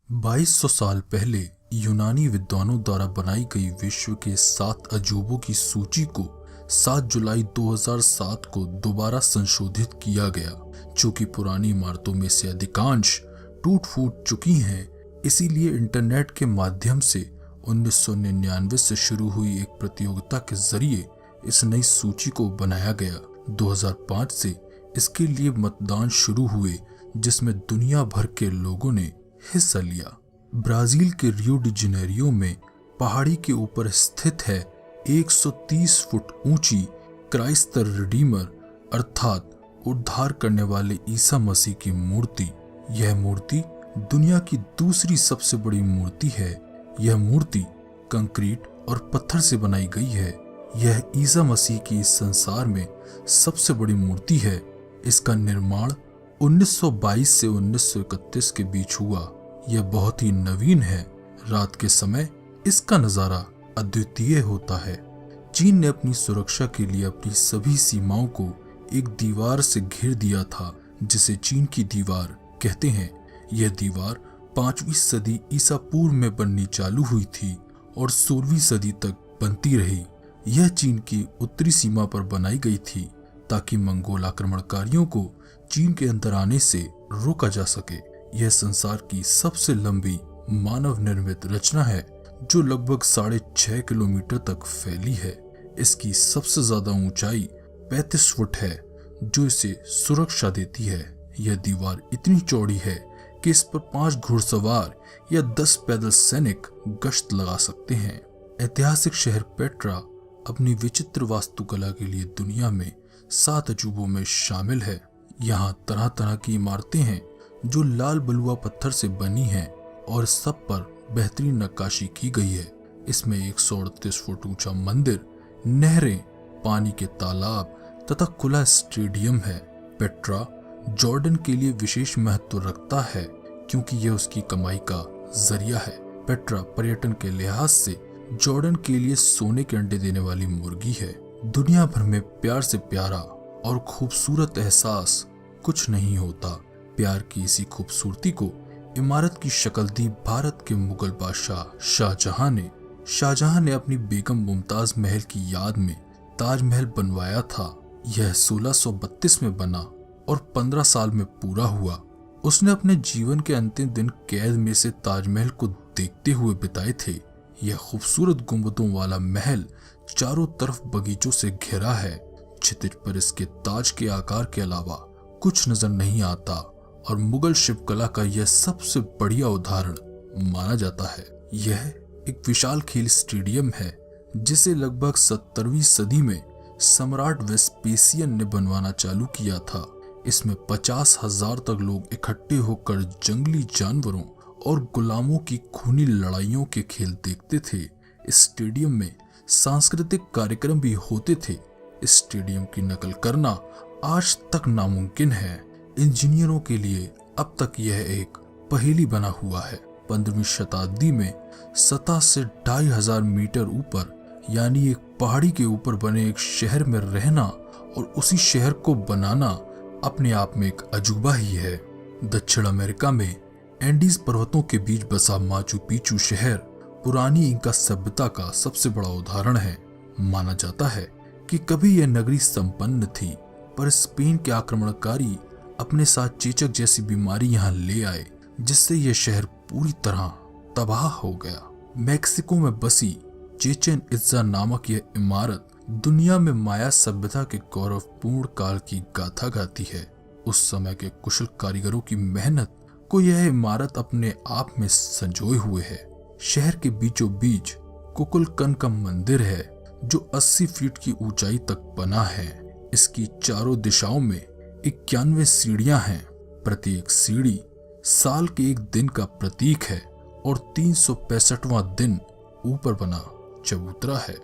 2200 साल पहले यूनानी विद्वानों द्वारा बनाई गई विश्व के 7 अजूबों की सूची को 7 जुलाई 2007 को दोबारा संशोधित किया गया। चूंकि पुरानी इमारतों में से अधिकांश टूट फूट चुकी हैं, इसीलिए इंटरनेट के माध्यम से 1999 से शुरू हुई एक प्रतियोगिता के जरिए इस नई सूची को बनाया गया। 2005 से इसके लिए मतदान शुरू हुए, जिसमें दुनिया भर के लोगों ने हिस्सा लिया। ब्राजील के रियो डी जेनेरियो में पहाड़ी के ऊपर स्थित है 130 फुट ऊंची क्राइस्ट द रिडीमर अर्थात उद्धार करने वाले ईसा मसीह की मूर्ति। यह मूर्ति दुनिया की दूसरी सबसे बड़ी मूर्ति है। यह मूर्ति कंक्रीट और पत्थर से बनाई गई है। यह ईसा मसीह की इस संसार में सबसे बड़ी मूर्ति है। इसका निर्माण 1922 से 1931 के बीच हुआ। यह बहुत ही नवीन है। रात के समय इसका नजारा अद्वितीय होता है। चीन ने अपनी सुरक्षा के लिए अपनी सभी सीमाओं को एक दीवार से घेर दिया था, जिसे चीन की दीवार कहते हैं। यह दीवार 5वीं सदी ईसा पूर्व में बननी चालू हुई थी और 16वीं सदी तक बनती रही। यह चीन की उत्तरी सीमा पर बनाई गई थी ताकि मंगोल आक्रमणकारियों को चीन के अंदर आने से रोका जा सके। यह संसार की सबसे लंबी मानव निर्मित रचना है, जो लगभग 6.5 किलोमीटर तक फैली है। इसकी सबसे ज्यादा ऊंचाई 35 फुट है, जो इसे सुरक्षा देती है। यह दीवार इतनी चौड़ी है कि इस पर 5 घुड़सवार या 10 पैदल सैनिक गश्त लगा सकते हैं। ऐतिहासिक शहर पेट्रा अपनी विचित्र वास्तुकला के लिए दुनिया में 7 अजूबों में शामिल है। यहाँ तरह तरह की इमारतें हैं जो लाल बलुआ पत्थर से बनी हैं और सब पर बेहतरीन नक्काशी की गई है। इसमें 138 फुट ऊंचा मंदिर, नहरें, पानी के तालाब तथा खुला स्टेडियम है। पेट्रा जॉर्डन के लिए विशेष महत्व रखता है क्योंकि यह उसकी कमाई का जरिया है। पेट्रा पर्यटन के लिहाज से जॉर्डन के लिए सोने के अंडे देने वाली मुर्गी है। दुनिया भर में प्यार से प्यारा और खूबसूरत एहसास कुछ नहीं होता। प्यार की इसी खूबसूरती को इमारत की शक्ल दी भारत के मुगल बादशाह शाहजहां ने अपनी बेगम मुमताज महल की याद में ताजमहल बनवाया था। यह 1632 में बना और 15 साल में पूरा हुआ। उसने अपने जीवन के अंतिम दिन कैद में से ताजमहल को देखते हुए बिताए थे। यह खूबसूरत गुंबदों वाला महल चारों तरफ बगीचों से घिरा है। क्षितिज पर इसके ताज के आकार के अलावा कुछ नजर नहीं आता और मुगल शिल्पकला का यह सबसे बढ़िया उदाहरण माना जाता है। यह एक विशाल खेल स्टेडियम है जिसे लगभग 17वीं सदी में सम्राट वेस्पेसियन ने बनवाना चालू किया था। इसमें 50,000 तक लोग इकट्ठे होकर जंगली जानवरों और गुलामों की खूनी लड़ाइयों के खेल देखते थे। इस स्टेडियम में सांस्कृतिक कार्यक्रम भी होते थे। इस स्टेडियम की नकल करना आज तक नामुमकिन है। इंजीनियरों के लिए अब तक यह एक पहेली बना हुआ है। 15वीं शताब्दी में सतह से 2500 मीटर ऊपर यानी एक पहाड़ी के ऊपर बने एक शहर में रहना और उसी शहर को बनाना अपने आप में एक अजूबा ही है। दक्षिण अमेरिका में एंडीज पर्वतों के बीच बसा माचू पिचू शहर पुरानी इंका सभ्यता का सबसे बड़ा उदाहरण है। माना जाता है कि कभी यह नगरी संपन्न थी, पर स्पेन के आक्रमणकारी अपने साथ चेचक जैसी बीमारी यहाँ ले आए, जिससे यह शहर पूरी तरह तबाह हो गया। मैक्सिको में बसी चेचेन इत्जा नामक यह इमारत दुनिया में माया सभ्यता के गौरवपूर्ण काल की गाथा गाती है। उस समय के कुशल कारीगरों की मेहनत को यह इमारत अपने आप में संजोए हुए है। शहर के बीचों बीच कुकुलकन का मंदिर है जो 80 फीट की ऊंचाई तक बना है। इसकी चारों दिशाओं में 91 सीढ़ियां हैं। प्रत्येक सीढ़ी साल के एक दिन का प्रतीक है और 365वां दिन ऊपर बना चबूतरा है।